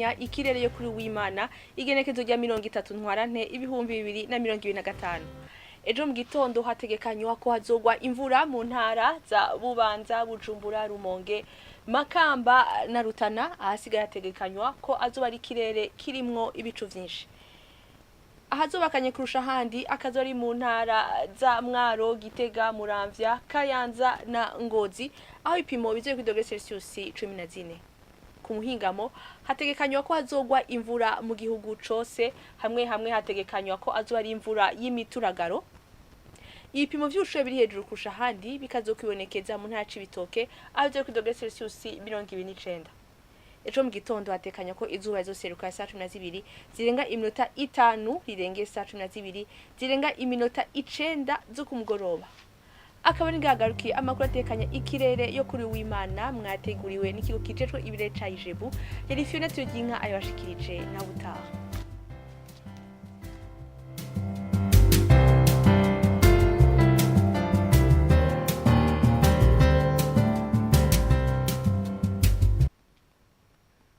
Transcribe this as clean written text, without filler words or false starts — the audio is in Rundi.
Ategekanya ikirere yo kuri w'Imana igenekerezo rya 30 ntwarante ibihumbi 2025. Ejo mu gitondo hategekanywa ko hazogwa imvura mu ntara za Bubanza, Bujumbura, Rumonge, Makamba na Rutana. Ahasigaye hategekanywa ko azoba ari ikirere kirimwo ibicu vyinshi. Ahazobakanye kurusha handi akazori mu ntara za Mwaro, Gitega, Muramvya, Kayanza na Ngozi aho ipimo bizoye kuri dogere Celsius 14. Ku muhingamo hategekanywa ko hazogwa imvura mu gihugu cose, hamwe hategekanywa ko azoba ari imvura y'imituragaro. Ibipimo vy'ubushuhe biri hejuru kurusha handi bikazokwibonekeza mu ntara c'Ibitoke aho bizoye kuri dogere Celsius 29. Ejo mu gitondo hatekanya ko izuba rizoseruka saa 12 zirenga iminota 5 rirenge saa 12 zirenga iminota 9 zo kumugoroba. Akaba ni gagarukiye amakuru atekanya ikirere yo kuri w'Imana mwateguriwe n'ikigo kijejwe ibirere ca Ijebu. Yari Fiona Tuginka ayabashikirije na butaha.